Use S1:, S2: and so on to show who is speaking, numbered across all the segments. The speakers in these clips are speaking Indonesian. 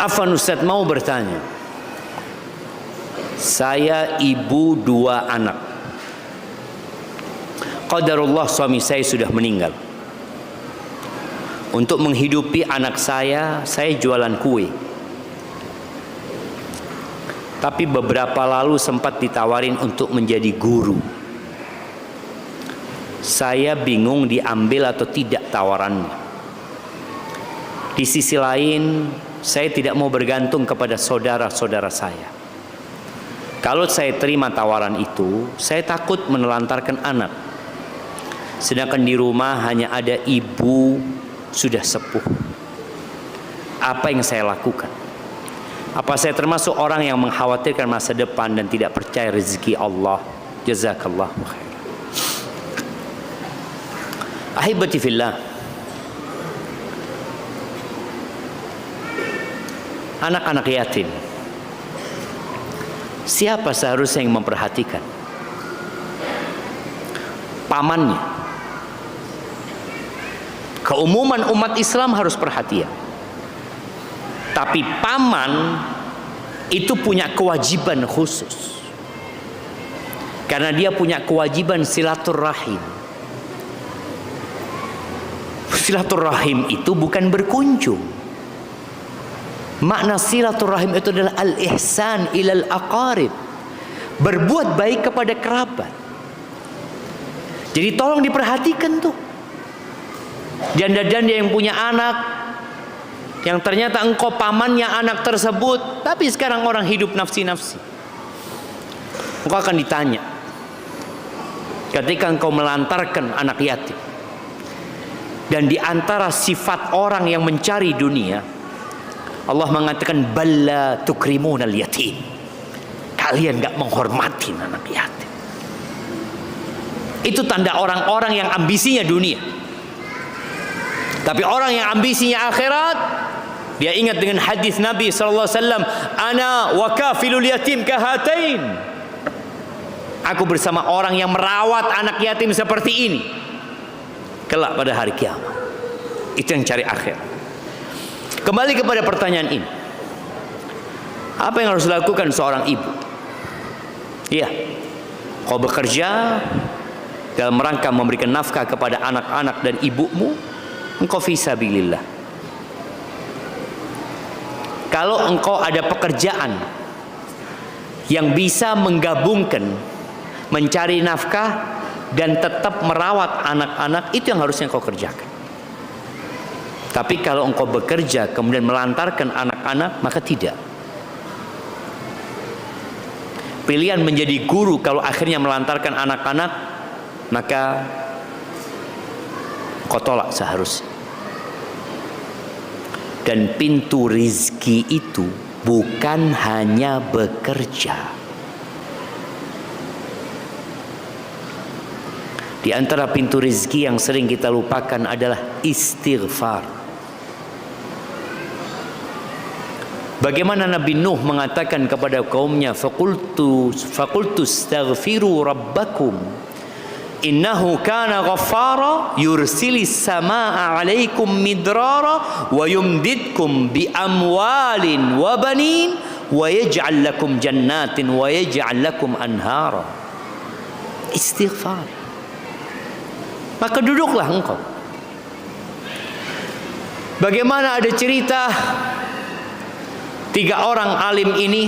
S1: Afwan Ustaz, mau bertanya. Saya ibu 2 anak. Qadarullah suami saya sudah meninggal. Untuk menghidupi anak saya jualan kue. Tapi beberapa lalu sempat ditawarin untuk menjadi guru. Saya bingung diambil atau tidak tawarannya. Di sisi lain, saya tidak mau bergantung kepada saudara-saudara saya. Kalau saya terima tawaran itu, saya takut menelantarkan anak. Sedangkan di rumah hanya ada ibu sudah sepuh. Apa yang saya lakukan? Apa saya termasuk orang yang mengkhawatirkan masa depan dan tidak percaya rezeki Allah? Jazakallahu khair. Ahibati fillah, anak-anak yatim, siapa seharusnya yang memperhatikan? Pamannya. Keumuman umat Islam harus perhatian. Tapi paman itu punya kewajiban khusus. Karena dia punya kewajiban silaturahim. Silaturahim itu bukan berkunjung. Makna silaturahim itu adalah al-ihsan ilal aqarib. Berbuat baik kepada kerabat. Jadi tolong diperhatikan tuh. Janda-janda yang punya anak, yang ternyata engkau pamannya anak tersebut, tapi sekarang orang hidup nafsi-nafsi. Engkau akan ditanya ketika engkau melantarkan anak yatim. Dan di antara sifat orang yang mencari dunia, Allah mengatakan balla tukrimunal yatim. Kalian gak menghormati anak yatim. Itu tanda orang-orang yang ambisinya dunia. Tapi orang yang ambisinya akhirat, dia ingat dengan hadis Nabi sallallahu alaihi wasallam, ana wa kafilul yatim kahatain. Aku bersama orang yang merawat anak yatim seperti ini kelak pada hari kiamat. Itu yang cari akhir. Kembali kepada pertanyaan ini, apa yang harus dilakukan seorang ibu? Iya, kau bekerja dalam rangka memberikan nafkah kepada anak-anak dan ibumu, engkau fi sabilillah. Kalau engkau ada pekerjaan yang bisa menggabungkan mencari nafkah dan tetap merawat anak-anak, itu yang harusnya engkau kerjakan. Tapi kalau engkau bekerja kemudian melantarkan anak-anak, maka tidak. Pilihan menjadi guru kalau akhirnya melantarkan anak-anak, maka kau tolak seharusnya. Dan pintu rizki itu bukan hanya bekerja. Di antara pintu rizki yang sering kita lupakan adalah istighfar. Bagaimana Nabi Nuh mengatakan kepada kaumnya, faqultu astaghfiru rabbakum innahu kana ghaffara yursilis samaa 'alaikum midrara wa yumdidkum bi amwalin wa banin wa yaj'al lakum jannatin wa yaj'al lakum anhara. Istighfar. Maka duduklah engkau. Bagaimana ada cerita 3 orang alim ini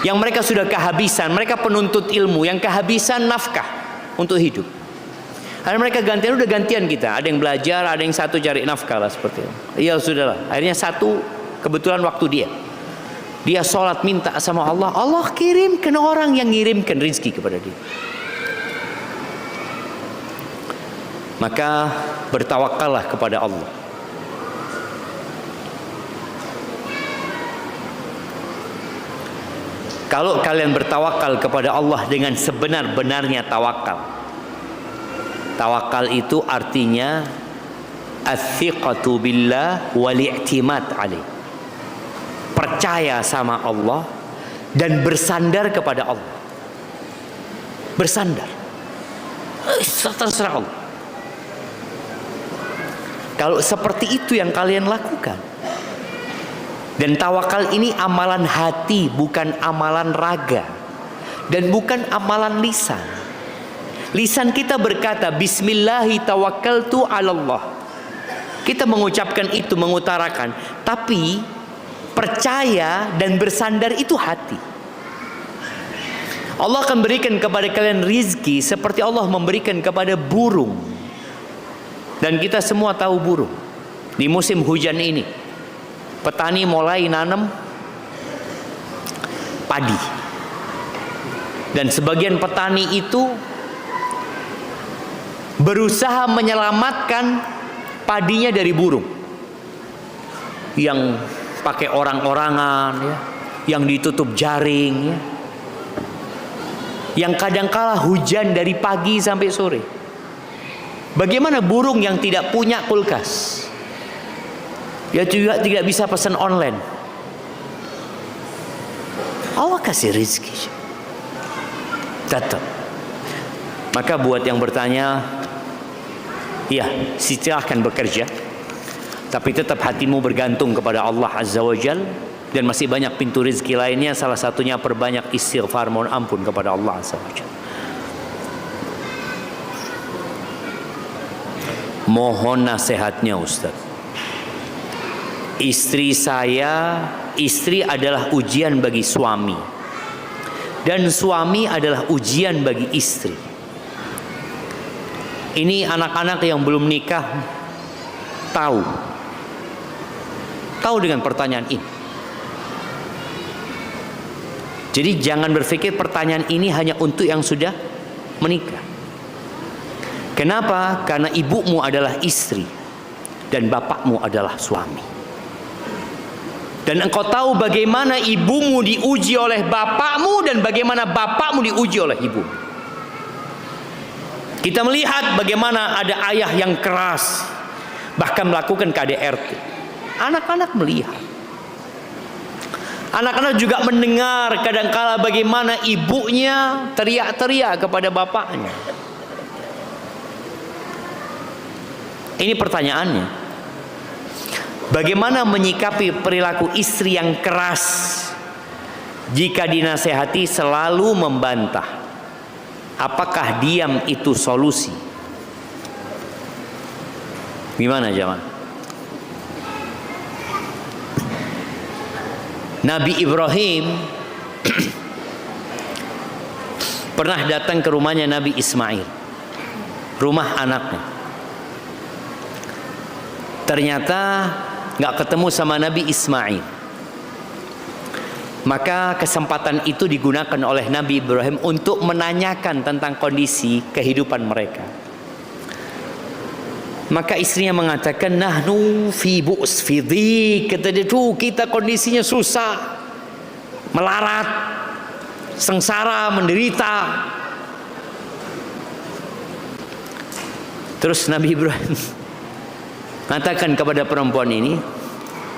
S1: yang mereka sudah kehabisan, mereka penuntut ilmu yang kehabisan nafkah untuk hidup. Akhirnya mereka gantian kita. Ada yang belajar, ada yang satu cari nafkah lah seperti itu. Ya sudahlah. Akhirnya satu kebetulan waktu dia sholat minta sama Allah, Allah kirimkan orang yang ngirimkan rizki kepada dia. Maka bertawakallah kepada Allah. Kalau kalian bertawakal kepada Allah dengan sebenar-benarnya tawakal. Tawakal itu artinya athiqatu billah wal i'timad alaih. Percaya sama Allah dan bersandar kepada Allah. Bersandar. Terserah Allah. Kalau seperti itu yang kalian lakukan, Dan tawakal ini amalan hati, bukan amalan raga, dan bukan amalan lisan. Lisan kita berkata bismillahi tawakkaltu 'alallah. Kita mengucapkan itu, mengutarakan, tapi percaya dan bersandar itu hati. Allah akan berikan kepada kalian rizki seperti Allah memberikan kepada burung. Dan kita semua tahu burung. Di musim hujan ini, petani mulai nanam padi. Dan sebagian petani itu berusaha menyelamatkan padinya dari burung. Yang pakai orang-orangan, ya, yang ditutup jaring, ya. Yang kadangkala hujan dari pagi sampai sore. Bagaimana burung yang tidak punya kulkas? Dia juga tidak bisa pesan online. Allah kasih rezeki. Tetap. Maka buat yang bertanya, ya, silahkan bekerja, tapi tetap hatimu bergantung kepada Allah Azza wa Jal. Dan masih banyak pintu rezeki lainnya. Salah satunya perbanyak istighfar, mohon ampun kepada Allah Azza wa Jal. Mohon nasihatnya Ustaz. Istri adalah ujian bagi suami, dan suami adalah ujian bagi istri. Ini anak-anak yang belum nikah tahu dengan pertanyaan ini. Jadi jangan berpikir pertanyaan ini hanya untuk yang sudah menikah. Kenapa? Karena ibumu adalah istri dan bapakmu adalah suami. Dan engkau tahu bagaimana ibumu diuji oleh bapakmu dan bagaimana bapakmu diuji oleh ibumu. Kita melihat bagaimana ada ayah yang keras, bahkan melakukan KDRT. Anak-anak melihat. Anak-anak juga mendengar kadangkala bagaimana ibunya teriak-teriak kepada bapaknya. Ini pertanyaannya. Bagaimana menyikapi perilaku istri yang keras jika dinasehati selalu membantah? Apakah diam itu solusi? Gimana jemaah? Nabi Ibrahim pernah datang ke rumahnya Nabi Ismail, rumah anaknya. Ternyata nggak ketemu sama Nabi Ismail. Maka kesempatan itu digunakan oleh Nabi Ibrahim untuk menanyakan tentang kondisi kehidupan mereka. Maka istrinya mengatakan, nahnu fi bu's fi dhiq. Kata dia, tuh kita kondisinya susah, melarat, sengsara, menderita. Terus Nabi Ibrahim mengatakan kepada perempuan ini,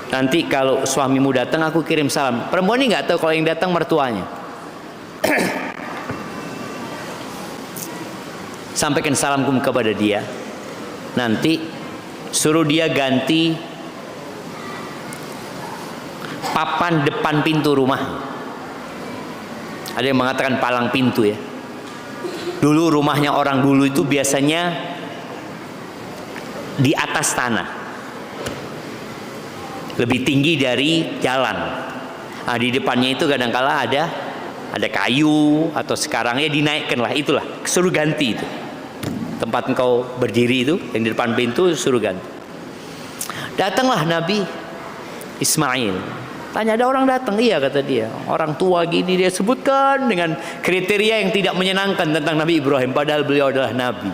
S1: nanti kalau suamimu datang aku kirim salam. Perempuan ini nggak tahu kalau yang datang mertuanya. Sampaikan salamku kepada dia. Nanti suruh dia ganti papan depan pintu rumah. Ada yang mengatakan palang pintu ya. Dulu rumahnya orang dulu itu biasanya di atas tanah, lebih tinggi dari jalan. Nah, di depannya itu kadangkala ada kayu atau sekarang ya dinaikkan lah, itulah suruh ganti itu. Tempat engkau berdiri itu yang di depan pintu suruh ganti. Datanglah Nabi Ismail. Tanya, ada orang datang? Iya, kata dia. Orang tua gini, dia sebutkan dengan kriteria yang tidak menyenangkan tentang Nabi Ibrahim, padahal beliau adalah Nabi.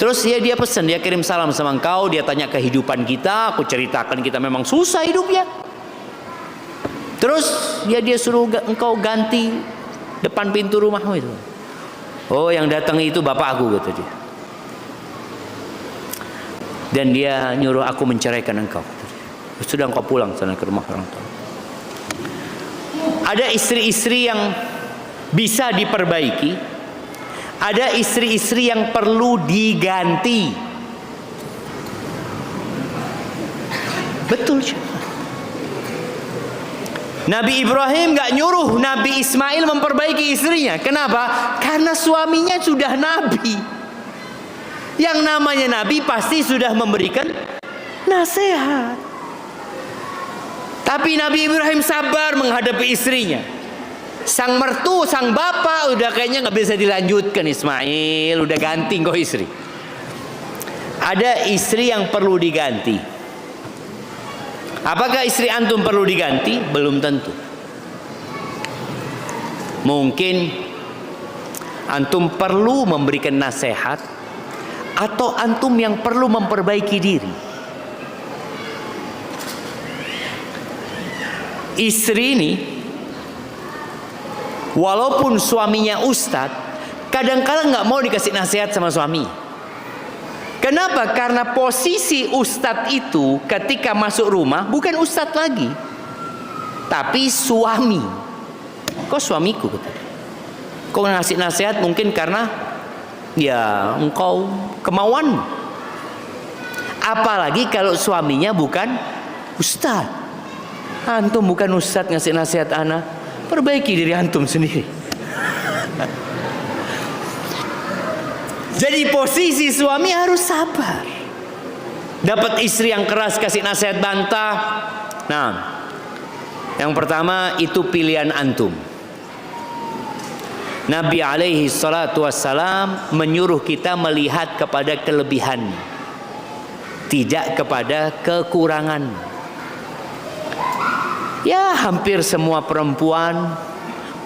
S1: Terus dia pesan, dia kirim salam sama engkau, dia tanya kehidupan kita, aku ceritakan kita memang susah hidupnya. Terus dia suruh engkau ganti depan pintu rumahmu itu. Oh, yang datang itu bapakku, kata dia. Dan dia nyuruh aku menceraikan engkau. Sudah engkau pulang sana ke rumah orang tua. Ada istri-istri yang bisa diperbaiki, ada istri-istri yang perlu diganti. Betul. Nabi Ibrahim nggak nyuruh Nabi Ismail memperbaiki istrinya. Kenapa? Karena suaminya sudah nabi. Yang namanya nabi pasti sudah memberikan nasihat. Tapi Nabi Ibrahim sabar menghadapi istrinya. Sang mertu, sang bapak udah kayaknya nggak bisa dilanjutkan. Ismail udah ganti kok istri. Ada istri yang perlu diganti. Apakah istri antum perlu diganti? Belum tentu. Mungkin antum perlu memberikan nasihat, atau antum yang perlu memperbaiki diri. Istri ini walaupun suaminya ustadz, kadang-kadang nggak mau dikasih nasihat sama suami. Kenapa? Karena posisi ustadz itu ketika masuk rumah bukan ustadz lagi, tapi suami. Kok suamiku? Kau ngasih nasihat mungkin karena ya engkau kemauan. Apalagi kalau suaminya bukan ustadz. Antum bukan ustadz ngasih nasihat anak, perbaiki diri antum sendiri. Jadi posisi suami harus sabar. Dapat istri yang keras kasih nasihat bantah. Nah, yang pertama itu pilihan antum. Nabi alaihi salatu wassalam menyuruh kita melihat kepada kelebihan, tidak kepada kekurangan. Ya, hampir semua perempuan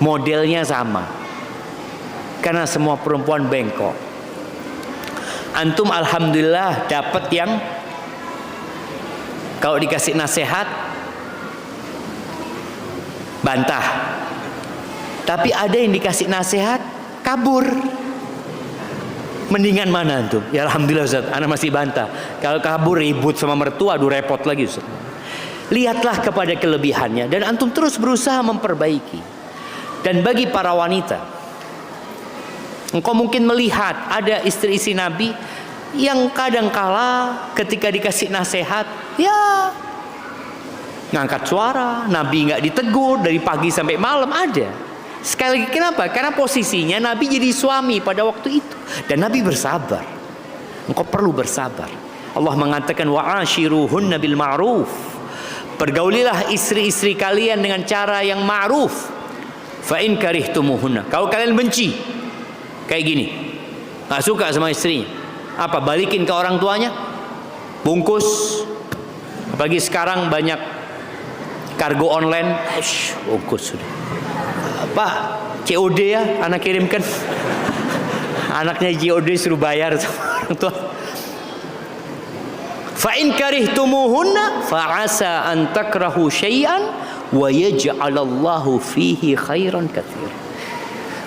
S1: modelnya sama, karena semua perempuan bengkok. Antum alhamdulillah dapat yang kalau dikasih nasihat bantah. Tapi ada yang dikasih nasihat kabur. Mendingan mana antum? Ya alhamdulillah Ustaz, ana masih bantah. Kalau kabur ribut sama mertua, aduh repot lagi Ustaz. Lihatlah kepada kelebihannya dan antum terus berusaha memperbaiki. Dan bagi para wanita, engkau mungkin melihat ada istri-istri Nabi yang kadangkala ketika dikasih nasihat, ya ngangkat suara, Nabi nggak ditegur dari pagi sampai malam ada. Sekali lagi kenapa? Karena posisinya Nabi jadi suami pada waktu itu dan Nabi bersabar. Engkau perlu bersabar. Allah mengatakan wa'ashiruhunna bil ma'ruf. Pergaulilah istri-istri kalian dengan cara yang ma'ruf. Fa in karihtumuhunna. Kalau kalian benci kayak gini, nggak suka sama istrinya, apa balikin ke orang tuanya, bungkus. Apalagi sekarang banyak kargo online, bungkus sudah. Pak, COD ya, anak kirimkan. Anaknya COD suruh bayar sama orang tua. Fa in karihtumuhunna fa asa an takrahu syai'an wa yaj'alallahu fihi khairan katsira.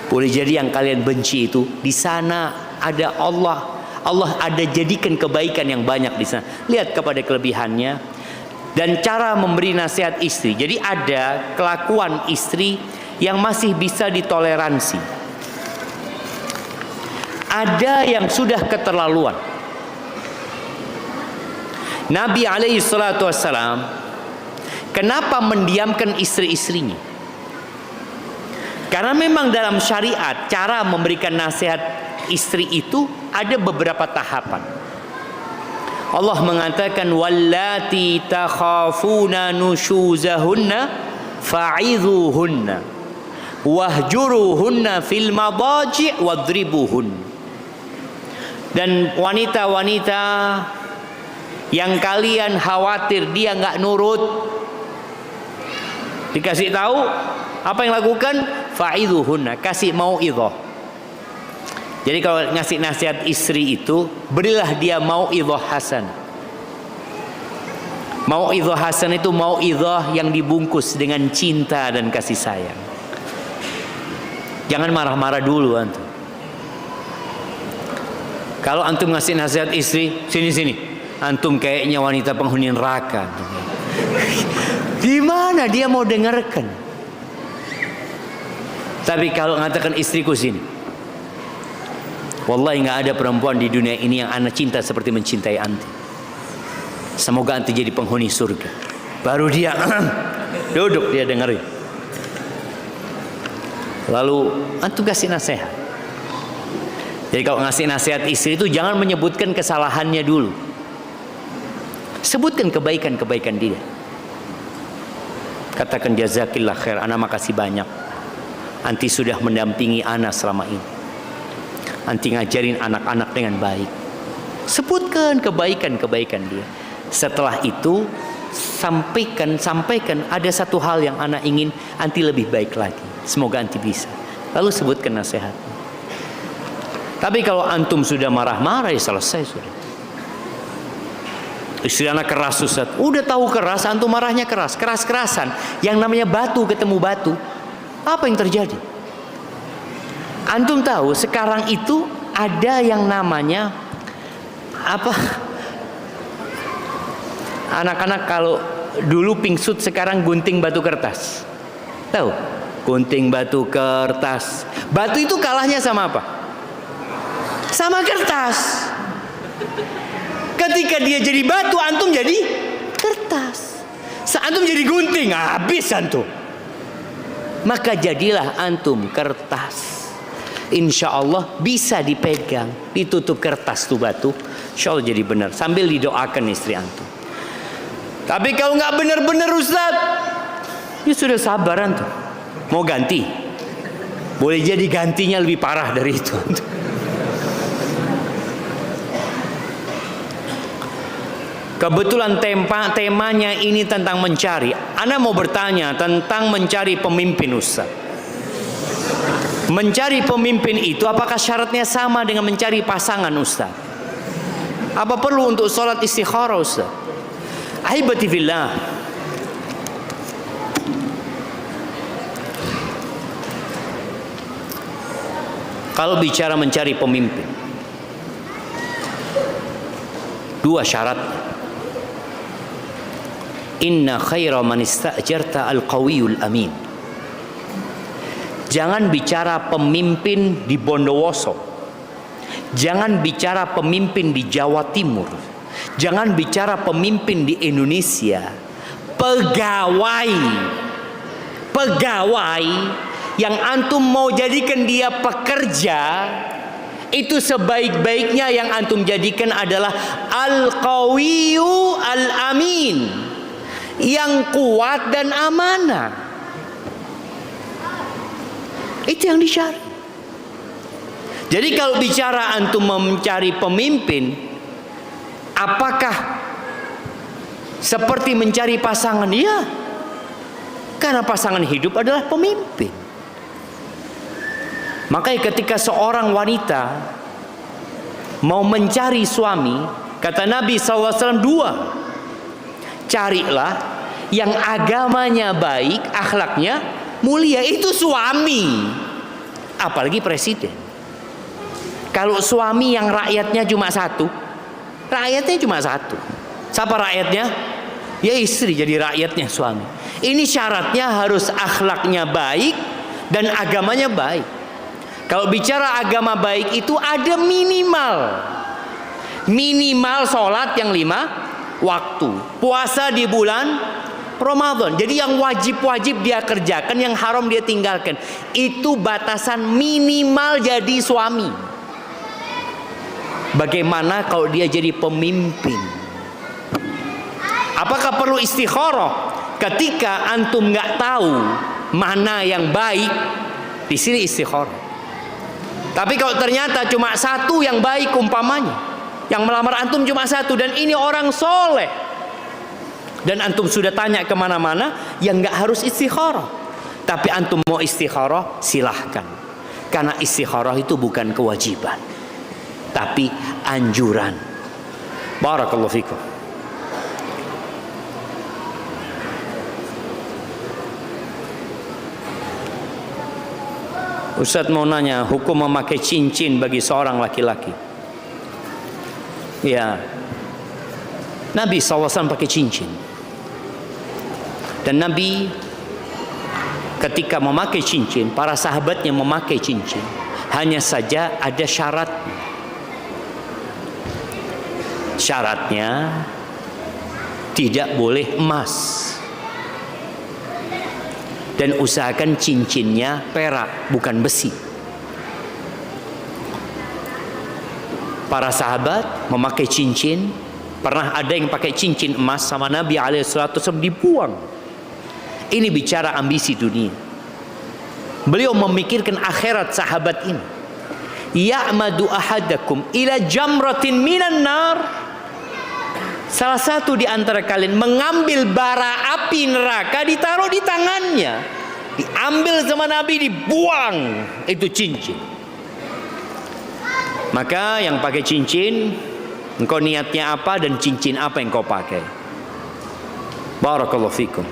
S1: Boleh jadi yang kalian benci itu di sana ada Allah. Allah ada jadikan kebaikan yang banyak di sana. Lihat kepada kelebihannya dan cara memberi nasihat istri. Jadi ada kelakuan istri yang masih bisa ditoleransi. Ada yang sudah keterlaluan. Nabi alaihi salatu wassalam kenapa mendiamkan istri-istrinya? Karena memang dalam syariat cara memberikan nasihat istri itu ada beberapa tahapan. Allah mengatakan wallati takhafuna nushuzahunna fa'idhuhunna wahjuruhunna fil madaji' wadribuhun. Dan wanita-wanita yang kalian khawatir dia nggak nurut, dikasih tahu apa yang lakukan, fa'idhuhunna, kasih mau'idhah. Jadi kalau ngasih nasihat istri itu, berilah dia mau'idhah hasan. Mau'idhah hasan itu mau'idhah yang dibungkus dengan cinta dan kasih sayang. Jangan marah-marah dulu antum. Kalau antum ngasih nasihat istri, sini-sini, antum kayaknya wanita penghuni neraka. Gimana dia mau dengarkan? Tapi kalau mengatakan istriku sini, wallahi nggak ada perempuan di dunia ini yang ana cinta seperti mencintai anti. Semoga anti jadi penghuni surga. Baru dia Duduk dia dengerin. Lalu antum kasih nasihat. Jadi kalau ngasih nasihat istri itu jangan menyebutkan kesalahannya dulu. Sebutkan kebaikan-kebaikan dia. Katakan jazakillah khair, ana makasih banyak. Anti sudah mendampingi ana selama ini. Anti ngajarin anak-anak dengan baik. Sebutkan kebaikan-kebaikan dia. Setelah itu sampaikan ada satu hal yang ana ingin anti lebih baik lagi. Semoga anti bisa. Lalu sebutkan nasihat. Tapi kalau antum sudah marah-marah, ya selesai sudah. Istri anak keras Ustaz. Udah tahu keras, antum marahnya keras, keras-kerasan. Yang namanya batu ketemu batu, apa yang terjadi? Antum tahu sekarang itu ada yang namanya apa? Anak-anak kalau dulu pingsut, sekarang gunting batu kertas. Tahu? Gunting batu kertas. Batu itu kalahnya sama apa? Sama kertas. Ketika dia jadi batu, antum jadi kertas. Antum jadi gunting, habis antum. Maka jadilah antum kertas. Insya Allah bisa dipegang, ditutup kertas tuh batu. Insya Allah jadi benar. Sambil didoakan istri antum. Tapi kalau nggak benar-benar Ustaz, ya sudah sabar antum. Mau ganti, boleh jadi gantinya lebih parah dari itu. Kebetulan temanya ini tentang mencari. Ana mau bertanya tentang mencari pemimpin Ustaz. Mencari pemimpin itu apakah syaratnya sama dengan mencari pasangan Ustaz? Apa perlu untuk sholat istikharah Ustaz? Ahibati fillah. Kalau bicara mencari pemimpin, dua syarat. Inna khaira man ista'jarta al-qawiyul amin. Jangan bicara pemimpin di Bondowoso. Jangan bicara pemimpin di Jawa Timur. Jangan bicara pemimpin di Indonesia. Pegawai yang antum mau jadikan dia pekerja, itu sebaik-baiknya yang antum jadikan adalah al-qawiyu al-amin, yang kuat dan amanah. Itu yang dicari. Jadi kalau bicara antum mencari pemimpin, apakah seperti mencari pasangan? Ya, karena pasangan hidup adalah pemimpin. Makanya ketika seorang wanita mau mencari suami, kata Nabi SAW dua. Carilah yang agamanya baik, akhlaknya mulia. Itu suami. Apalagi presiden. Kalau suami yang rakyatnya cuma satu, siapa rakyatnya? Ya istri jadi rakyatnya suami. Ini syaratnya harus akhlaknya baik dan agamanya baik. Kalau bicara agama baik itu ada minimal sholat yang 5 waktu, puasa di bulan Ramadan. Jadi yang wajib dia kerjakan, yang haram dia tinggalkan. Itu batasan minimal jadi suami. Bagaimana kalau dia jadi pemimpin? Apakah perlu istikharah? Ketika antum nggak tahu mana yang baik, di sini istikharah. Tapi kalau ternyata cuma satu yang baik umpamanya, yang melamar antum cuma satu, dan ini orang soleh, dan antum sudah tanya kemana-mana, yang nggak harus istikharah. Tapi antum mau istikharah, silahkan. Karena istikharah itu bukan kewajiban, tapi anjuran. Barakallahu fikum. Ustaz mau nanya, hukum memakai cincin bagi seorang laki-laki. Ya, Nabi SAW pakai cincin. Dan Nabi ketika memakai cincin, para sahabatnya memakai cincin. Hanya saja ada syarat. Syaratnya tidak boleh emas. Dan usahakan cincinnya perak, bukan besi. Para sahabat memakai cincin. Pernah ada yang pakai cincin emas sama Nabi SAW, dibuang. Ini bicara ambisi dunia. Beliau memikirkan akhirat sahabat ini. Ya'madu ahadakum ila jamratin minan nar. Salah satu di antara kalian mengambil bara api neraka, ditaruh di tangannya. Diambil sama Nabi, dibuang. Itu cincin. Maka yang pakai cincin, engkau niatnya apa dan cincin apa yang kau pakai. Barakallahu fikum.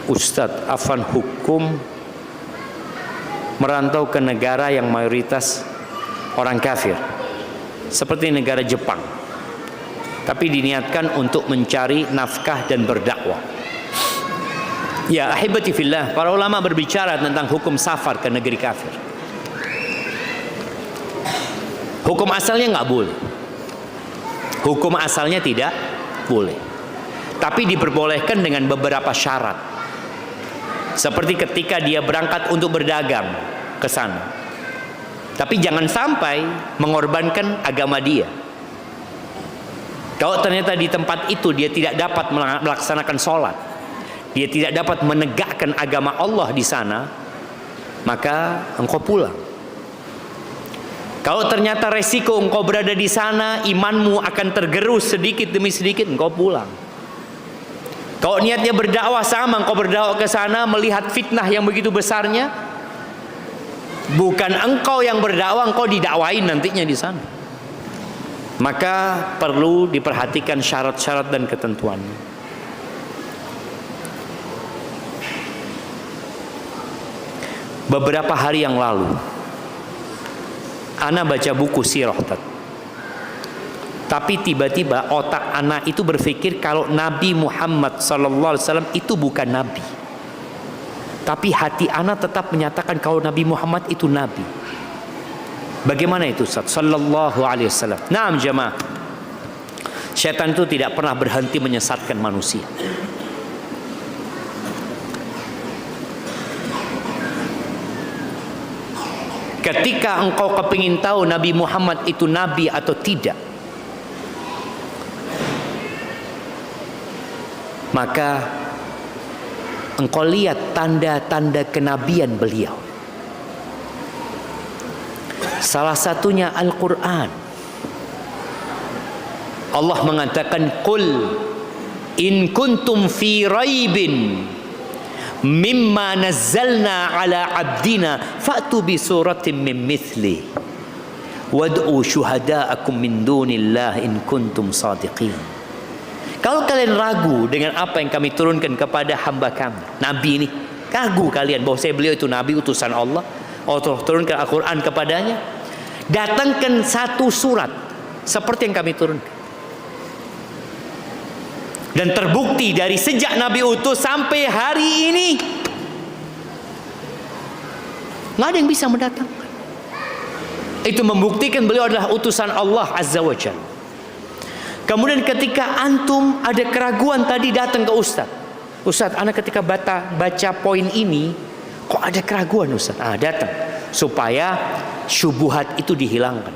S1: Ustadz, afan hukum merantau ke negara yang mayoritas orang kafir, seperti negara Jepang, tapi diniatkan untuk mencari nafkah dan berdakwah. Ya ahibati fillah, para ulama berbicara tentang hukum safar ke negeri kafir. Hukum asalnya nggak boleh. Hukum asalnya tidak boleh, tapi diperbolehkan dengan beberapa syarat. Seperti ketika dia berangkat untuk berdagang ke sana. Tapi jangan sampai mengorbankan agama dia. Kalau ternyata di tempat itu dia tidak dapat melaksanakan sholat, dia tidak dapat menegakkan agama Allah di sana, maka engkau pulang. Kalau ternyata resiko engkau berada di sana, imanmu akan tergerus sedikit demi sedikit, engkau pulang. Kalau niatnya berdakwah sama, engkau berdakwah ke sana melihat fitnah yang begitu besarnya, bukan engkau yang berdakwah, engkau didakwain nantinya di sana. Maka perlu diperhatikan syarat-syarat dan ketentuannya. Beberapa hari yang lalu, ana baca buku sirah. Tapi tiba-tiba otak anak itu berpikir kalau Nabi Muhammad SAW itu bukan Nabi. Tapi hati anak tetap menyatakan kalau Nabi Muhammad itu Nabi. Bagaimana itu Ustaz? Sallallahu alaihi wasallam. Naam jemaah. Syaitan itu tidak pernah berhenti menyesatkan manusia. Ketika engkau kepingin tahu Nabi Muhammad itu Nabi atau tidak, maka engkau lihat tanda-tanda kenabian beliau. Salah satunya Al-Quran. Allah mengatakan, Qul in kuntum fi raibin mimma nazzalna ala abdina fa'tu bi suratin min mithli wad'u syuhada'akum min dunillah in kuntum sadiqin. Kalau kalian ragu dengan apa yang kami turunkan kepada hamba kami, Nabi ini, ragu kalian bahwa beliau itu Nabi utusan Allah, Allah turunkan Al-Quran kepadanya, datangkan satu surat seperti yang kami turunkan. Dan terbukti dari sejak Nabi utus sampai hari ini, nggak ada yang bisa mendatangkan. Itu membuktikan beliau adalah utusan Allah Azza wa Jalla. Kemudian ketika antum ada keraguan tadi datang ke Ustaz, Ustaz, anak ketika baca poin ini kok ada keraguan Ustaz? Datang supaya syubhat itu dihilangkan.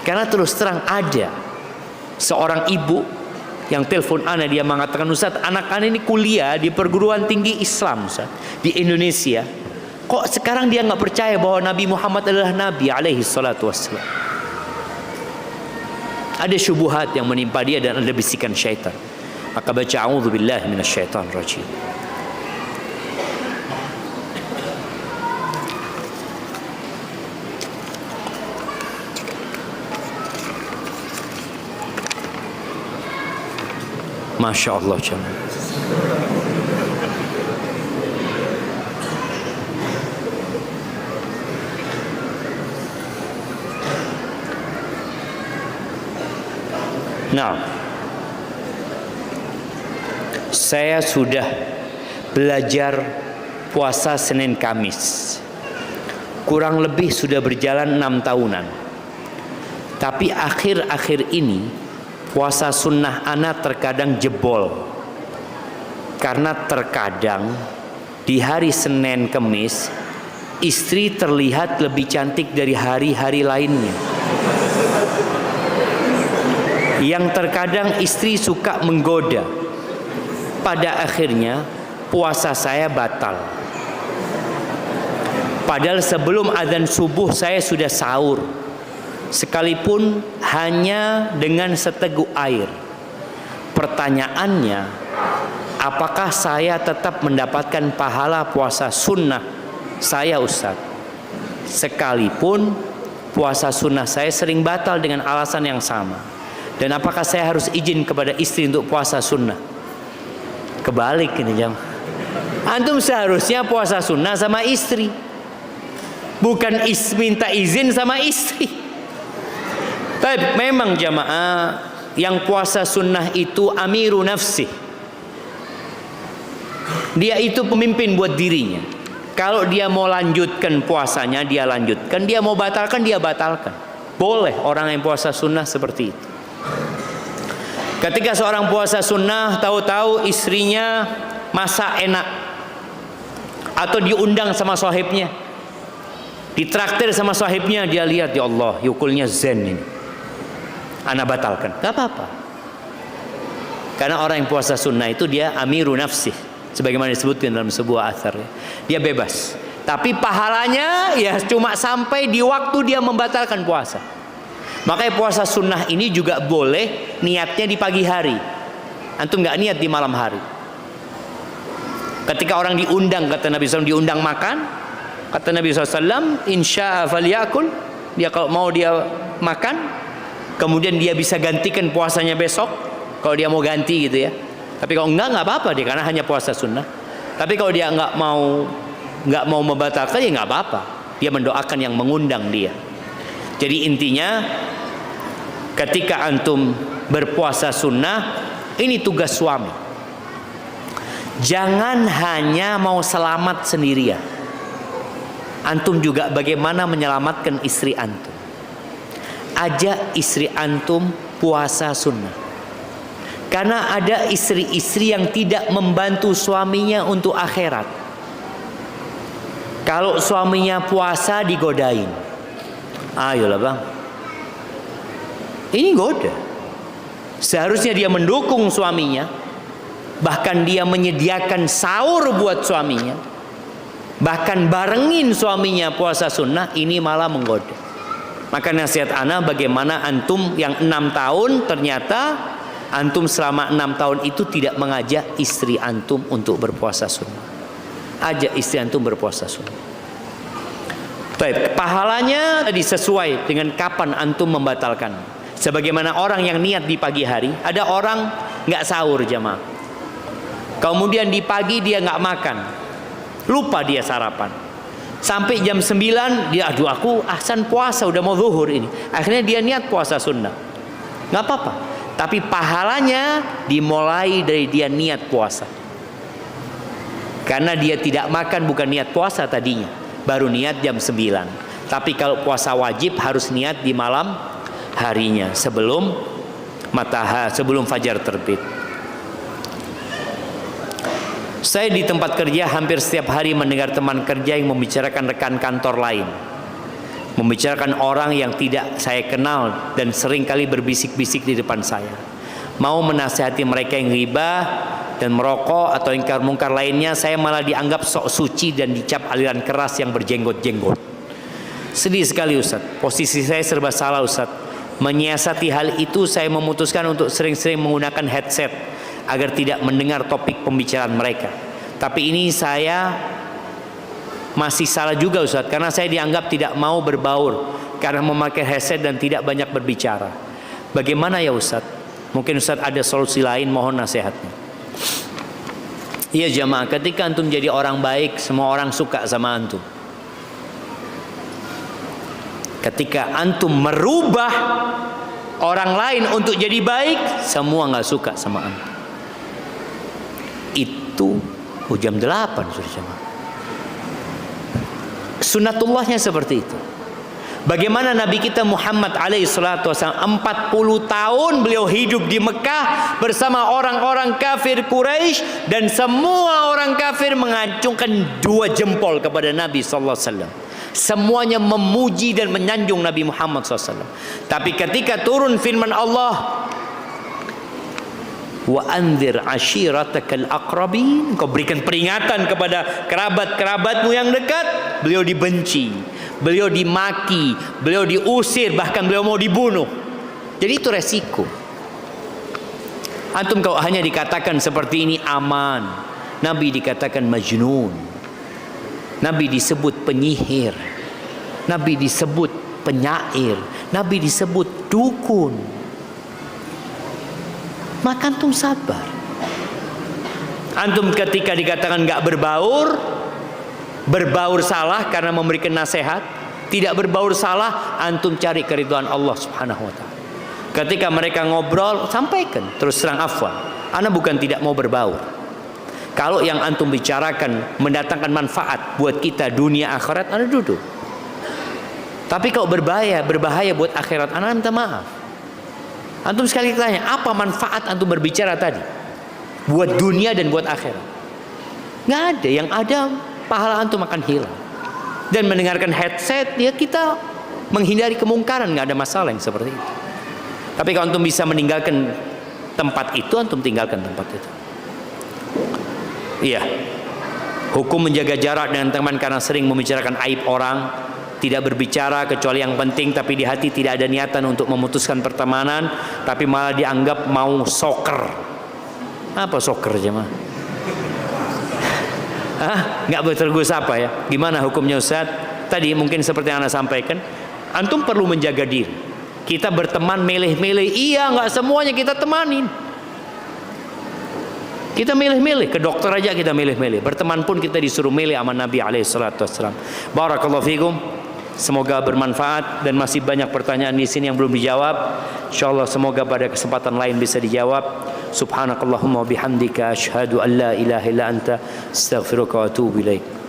S1: Karena terus terang ada seorang ibu yang telepon ana, dia mengatakan, Ustaz, anak ana ini kuliah di perguruan tinggi Islam Ustaz di Indonesia. Kok sekarang dia nggak percaya bahwa Nabi Muhammad adalah Nabi alaihi salatu wassalam? Ada syubhat yang menimpa dia dan ada bisikan syaitan. Maka baca a'udzubillahi minasyaitonir rajim. Masya Allah jemaah. Nah, saya sudah belajar puasa Senin Kamis. Kurang lebih sudah berjalan 6 tahunan. Tapi akhir-akhir ini puasa sunnah ana terkadang jebol. Karena terkadang di hari Senin Kemis istri terlihat lebih cantik dari hari-hari lainnya. Yang terkadang istri suka menggoda. Pada akhirnya puasa saya batal. Padahal sebelum azan subuh saya sudah sahur, sekalipun hanya dengan seteguk air. Pertanyaannya, apakah saya tetap mendapatkan pahala puasa sunnah saya, Ustaz? Sekalipun puasa sunnah saya sering batal dengan alasan yang sama. Dan apakah saya harus izin kepada istri untuk puasa sunnah? Kebalik ini jamaah. Antum seharusnya puasa sunnah sama istri, bukan minta izin sama istri. Tapi memang jamaah, yang puasa sunnah itu amiru nafsi. Dia itu pemimpin buat dirinya. Kalau dia mau lanjutkan puasanya, dia lanjutkan. Dia mau batalkan, dia batalkan. Boleh orang yang puasa sunnah seperti itu. Ketika seorang puasa sunnah, tahu-tahu istrinya masak enak, atau diundang sama sahibnya, ditraktir sama sahibnya, dia lihat, ya Allah, yukulnya zen ini, ana batalkan. Gak apa-apa. Karena orang yang puasa sunnah itu dia amiru nafsih, sebagaimana disebutkan dalam sebuah athar. Dia bebas. Tapi pahalanya ya cuma sampai di waktu dia membatalkan puasa. Makanya puasa sunnah ini juga boleh niatnya di pagi hari. Antum nggak niat di malam hari. Ketika orang diundang, kata Nabi SAW, diundang makan, kata Nabi SAW, insya'a falyakul, dia kalau mau dia makan, kemudian dia bisa gantikan puasanya besok, kalau dia mau ganti gitu ya. Tapi kalau enggak, nggak apa-apa dia, karena hanya puasa sunnah. Tapi kalau dia nggak mau membatalkan, ya nggak apa-apa. Dia mendoakan yang mengundang dia. Jadi intinya, ketika antum berpuasa sunnah, ini tugas suami. Jangan hanya mau selamat sendirian. Antum juga bagaimana menyelamatkan istri antum. Ajak istri antum puasa sunnah. Karena ada istri-istri yang tidak membantu suaminya untuk akhirat. Kalau suaminya puasa, digodain. Ayolah bang, ini goda. Seharusnya dia mendukung suaminya, bahkan dia menyediakan sahur buat suaminya, bahkan barengin suaminya puasa sunnah. Ini malah menggoda. Maka nasihat ana, bagaimana antum yang 6 tahun, ternyata antum selama 6 tahun itu tidak mengajak istri antum untuk berpuasa sunnah. Ajak istri antum berpuasa sunnah. Baik, pahalanya tadi sesuai dengan kapan antum membatalkan. Sebagaimana orang yang niat di pagi hari, ada orang nggak sahur jamaah. Kemudian di pagi dia nggak makan, lupa dia sarapan. Sampai jam 9 dia, aduh aku ahsan puasa udah mau zuhur ini. Akhirnya dia niat puasa sunnah. Nggak apa-apa. Tapi pahalanya dimulai dari dia niat puasa. Karena dia tidak makan bukan niat puasa tadinya, baru niat jam 9. Tapi kalau puasa wajib harus niat di malam harinya, sebelum sebelum fajar terbit. Saya di tempat kerja hampir setiap hari mendengar teman kerja yang membicarakan rekan kantor lain, membicarakan orang yang tidak saya kenal dan sering kali berbisik-bisik di depan saya. Mau menasihati mereka yang ghibah dan merokok atau ingkar mungkar lainnya, saya malah dianggap sok suci dan dicap aliran keras yang berjenggot-jenggot. Sedih sekali Ustaz, posisi saya serba salah Ustaz. Menyiasati hal itu, saya memutuskan untuk sering-sering menggunakan headset agar tidak mendengar topik pembicaraan mereka. Tapi ini saya masih salah juga Ustaz, karena saya dianggap tidak mau berbaur karena memakai headset dan tidak banyak berbicara. Bagaimana ya Ustaz? Mungkin Ustaz ada solusi lain, mohon nasihatnya. Iya jamaah, ketika antum jadi orang baik, semua orang suka sama antum. Ketika antum merubah orang lain untuk jadi baik, semua nggak suka sama antum. Itu jam 8 sudah jamaah. Sunnatullahnya seperti itu. Bagaimana Nabi kita Muhammad alaihi salatu wasallam 40 tahun beliau hidup di Mekah bersama orang-orang kafir Quraisy, dan semua orang kafir mengacungkan 2 jempol kepada Nabi sallallahu alaihi wasallam. Semuanya memuji dan menyanjung Nabi Muhammad SAW. Tapi ketika turun firman Allah, wa anzir ashiratakal aqrabin, kau berikan peringatan kepada kerabat-kerabatmu yang dekat, beliau dibenci, beliau dimaki, beliau diusir, bahkan beliau mau dibunuh. Jadi itu resiko. Antum kalau hanya dikatakan seperti ini aman, Nabi dikatakan majnun, Nabi disebut penyihir, Nabi disebut penyair, Nabi disebut dukun. Maka antum sabar. Antum ketika dikatakan gak berbaur, berbaur salah karena memberikan nasihat, tidak berbaur salah, antum cari keridhaan Allah Subhanahu wa ta'ala. Ketika mereka ngobrol, sampaikan, terus terang afwan, ana bukan tidak mau berbaur. Kalau yang antum bicarakan mendatangkan manfaat buat kita dunia akhirat, ana duduk. Tapi kalau berbahaya buat akhirat, ana minta maaf. Antum sekali tanya, apa manfaat antum berbicara tadi buat dunia dan buat akhirat? Nggak ada. Yang ada pahala antum akan hilang. Dan mendengarkan headset, ya kita menghindari kemungkaran, nggak ada masalah yang seperti itu. Tapi kalau antum bisa meninggalkan tempat itu, antum tinggalkan tempat itu. Iya, hukum menjaga jarak dengan teman karena sering membicarakan aib orang, tidak berbicara kecuali yang penting, tapi di hati tidak ada niatan untuk memutuskan pertemanan, tapi malah dianggap mau soker. Apa soker jemaah? Nggak bertergus apa ya? Gimana hukumnya Ustaz? Tadi mungkin seperti yang Anda sampaikan, antum perlu menjaga diri. Kita berteman milih-milih, iya nggak semuanya kita temanin. Kita milih-milih, ke dokter aja kita milih-milih. Berteman pun kita disuruh milih sama Nabi alaihissalam. Barakallahu fikum. Semoga bermanfaat, dan masih banyak pertanyaan di sini yang belum dijawab. Insyaallah semoga pada kesempatan lain bisa dijawab. Subhanakallahumma wa bihamdika asyhadu an la ilaha illa anta astaghfiruka wa atubu ilaik.